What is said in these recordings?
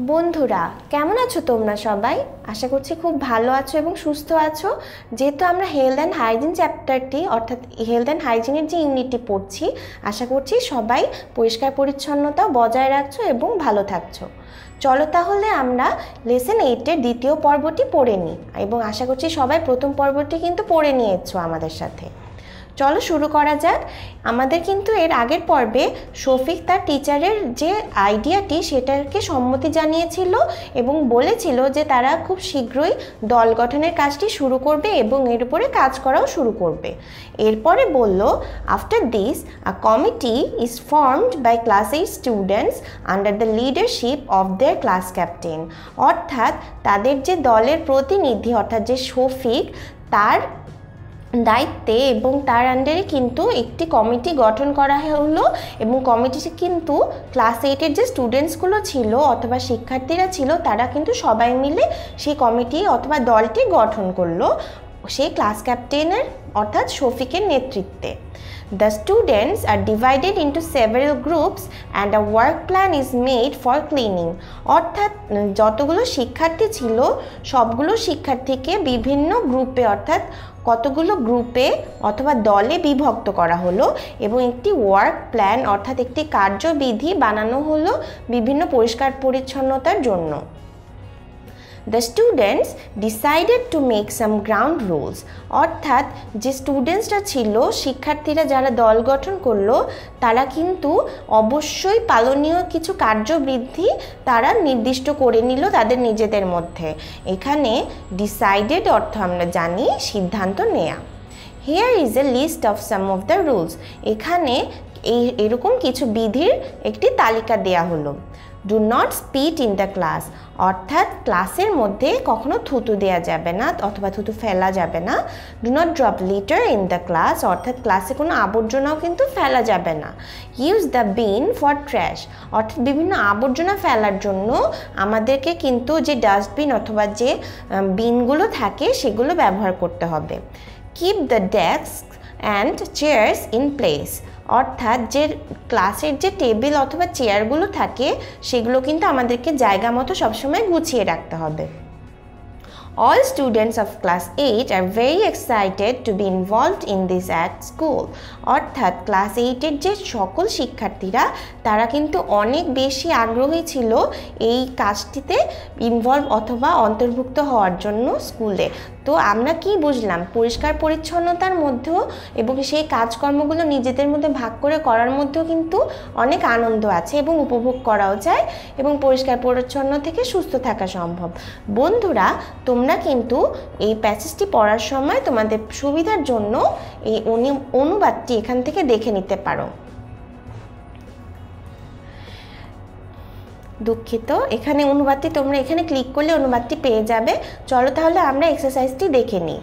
বন্ধুরা কেমন আছো তোমরা সবাই? আশা করছি খুব ভালো আছো এবং সুস্থ আছো। যেহেতু আমরা হেলথ অ্যান্ড হাইজিন চ্যাপ্টারটি অর্থাৎ হেলথ অ্যান্ড হাইজিনের যে ইউনিটটি পড়ছি, আশা করছি সবাই পরিষ্কার পরিচ্ছন্নতা বজায় রাখছো এবং ভালো থাকছো। চলো তাহলে আমরা লেসন 8-এর দ্বিতীয় পর্বটি পড়ে নিই এবং আশা করছি সবাই প্রথম পর্বটি কিন্তু পড়ে নিয়েছো আমাদের সাথে। চলো শুরু করা যাক। আমাদের কিন্তু এর আগের পর্বে শফিক তার টিচারের যে আইডিয়াটি সেটাকে সম্মতি জানিয়েছিল এবং বলেছিল যে তারা খুব শীঘ্রই দল গঠনের কাজটি শুরু করবে এবং এর উপরে কাজ করাও শুরু করবে। এরপরে বলল, after this a committee is formed by class 8 students under the leadership of their class captain. অর্থাৎ তাদের যে দলের প্রতিনিধি অর্থাৎ যে শফিক, তার দায়িত্বে এবং তার আন্ডারে কিন্তু একটি কমিটি গঠন করা হলো এবং কমিটিতে কিন্তু ক্লাস 8-এর যে স্টুডেন্টসগুলো ছিল অথবা শিক্ষার্থীরা ছিল তারা কিন্তু সবাই মিলে সেই কমিটি অথবা দলটি গঠন করলো সেই ক্লাস ক্যাপ্টেনের অর্থাৎ শফিকের নেতৃত্বে। The students are divided into several groups and a work plan is made for cleaning. অর্থাৎ যতগুলো শিক্ষার্থী ছিল সবগুলো শিক্ষার্থীকে বিভিন্ন গ্রুপে অর্থাৎ কতগুলো গ্রুপে অথবা দলে বিভক্ত করা হলো এবং একটি ওয়ার্ক প্ল্যান অর্থাৎ একটি কার্যবিধি বানানো হলো বিভিন্ন পরিষ্কার পরিচ্ছন্নতার জন্য। The students decided to make some ground rules. অর্থাৎ যে স্টুডেন্টসরা ছিল শিক্ষার্থীরা যারা দল গঠন করলো তারা কিন্তু অবশ্যই পালনীয় কিছু কার্যবৃদ্ধি তারা নির্দিষ্ট করে নিল তাদের নিজেদের মধ্যে। এখানে ডিসাইডেড অর্থ আমরা জানি সিদ্ধান্ত নেয়া। Here is a list of some of the rules. এখানে এরকম কিছু বিধির একটি তালিকা দেয়া হলো। Do not spit in the class. অর্থাৎ ক্লাসের মধ্যে কখনো থুতু দেয়া যাবে না অথবা থুতু ফেলা যাবে না। Do not drop litter in the class. অর্থাৎ ক্লাসে কোনো আবর্জনাও কিন্তু ফেলা যাবে না। Use the bin for trash. অর্থাৎ বিভিন্ন আবর্জনা ফেলার জন্য আমাদেরকে কিন্তু যে ডাস্টবিন অথবা যে বিনগুলো থাকে সেগুলো ব্যবহার করতে হবে। Keep the desks and chairs in place. অর্থাৎ যে ক্লাসের যে টেবিল অথবা চেয়ারগুলো থাকে সেগুলো কিন্তু আমাদেরকে জায়গা মতো সবসময় গুছিয়ে রাখতে হবে। All students of class 8 are very excited to be involved in this at school. অর্থাৎ ক্লাস 8-এর যে সকল শিক্ষার্থীরা তারা কিন্তু অনেক বেশি আগ্রহী ছিল এই কাজটিতে ইনভলভ অথবা অন্তর্ভুক্ত হওয়ার জন্য স্কুলে। তো আমরা কি বুঝলাম, পরিষ্কার পরিচ্ছন্নতার মধ্যেও এবং সেই কাজকর্মগুলো নিজেদের মধ্যে ভাগ করে করার মধ্যেও কিন্তু অনেক আনন্দ আছে এবং উপভোগ করাও যায় এবং পরিষ্কার পরিচ্ছন্ন থেকে সুস্থ থাকা সম্ভব। বন্ধুরা তোমরা কিন্তু এই প্যাসেজটি পড়ার সময় তোমাদের সুবিধার জন্য এই অনুবাদটি এখান থেকে দেখে নিতে পারো। দুঃখিত, এখানে অনুবাদটি তোমরা এখানে ক্লিক করলে অনুবাদটি পেয়ে যাবে। চলো তাহলে আমরা এক্সারসাইজটি দেখে নিই।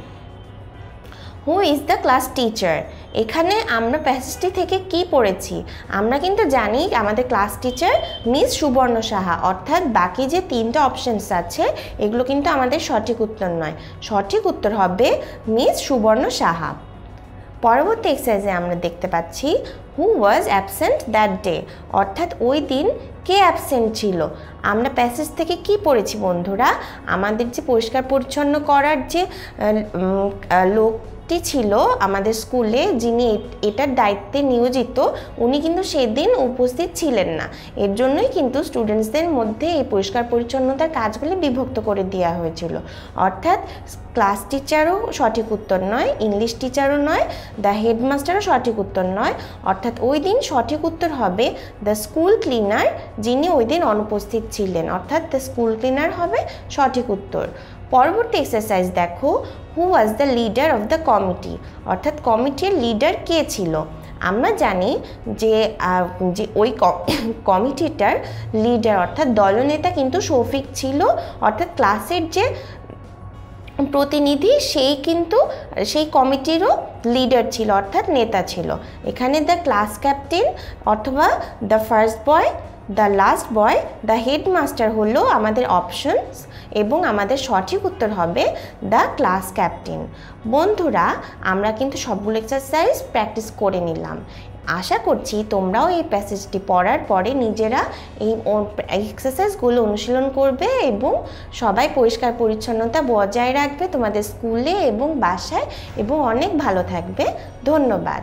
Who is the class teacher? এখানে আমরা প্যাসেজটি থেকে কি পড়েছি? আমরা কিন্তু জানি আমাদের ক্লাস টিচার মিস সুবর্ণ সাহা। অর্থাৎ বাকি যে তিনটা অপশনস আছে এগুলো কিন্তু আমাদের সঠিক উত্তর নয়। সঠিক উত্তর হবে মিস সুবর্ণ সাহা। পরবর্তী এক্সারসাইজে আমরা দেখতে পাচ্ছি হু ওয়াজ অ্যাবসেন্ট দ্যাট ডে। অর্থাৎ ওই দিন কে অ্যাবসেন্ট ছিল? আমরা প্যাসেজ থেকে কি পড়েছি বন্ধুরা? আমাদের যে পরিষ্কার পরিচ্ছন্ন করার যে লোকটি ছিল আমাদের স্কুলে, যিনি এটার দায়িত্বে নিয়োজিত, উনি কিন্তু সেদিন উপস্থিত ছিলেন না। এর জন্যই কিন্তু স্টুডেন্টসদের মধ্যে এই পরিষ্কার পরিচ্ছন্নতার কাজগুলি বিভক্ত করে দেওয়া হয়েছিল। অর্থাৎ ক্লাস টিচারও সঠিক উত্তর নয়, ইংলিশ টিচারও নয়, দ্য হেডমাস্টারও সঠিক উত্তর নয়। অর্থাৎ ওই দিন সঠিক উত্তর হবে দ্য স্কুল ক্লিনার, যিনি ওই দিন অনুপস্থিত ছিলেন। অর্থাৎ দ্য স্কুল ক্লিনার হবে সঠিক উত্তর। পরবর্তী এক্সারসাইজ দেখো, who was the leader of the committee? অর্থাৎ কমিটির লিডার কে ছিল? আমরা জানি যে ওই কমিটিটার লিডার অর্থাৎ দলনেতা কিন্তু শফিক ছিল। অর্থাৎ ক্লাসের যে প্রতিনিধি সেই কিন্তু সেই কমিটিরও লিডার ছিল অর্থাৎ নেতা ছিল। এখানে দ্য ক্লাস ক্যাপ্টেন অথবা the first boy, the last boy, the headmaster হলো আমাদের অপশনস এবং আমাদের সঠিক উত্তর হবে দ্য ক্লাস ক্যাপ্টেন। বন্ধুরা আমরা কিন্তু সবগুলো এক্সারসাইজ প্র্যাকটিস করে নিলাম। আশা করছি তোমরাও এই প্যাসেজটি পড়ার পরে নিজেরা এই এক্সারসাইজগুলো অনুশীলন করবে এবং সবাই পরিষ্কার পরিচ্ছন্নতা বজায় রাখবে তোমাদের স্কুলে এবং বাসায়, এবং অনেক ভালো থাকবে। ধন্যবাদ।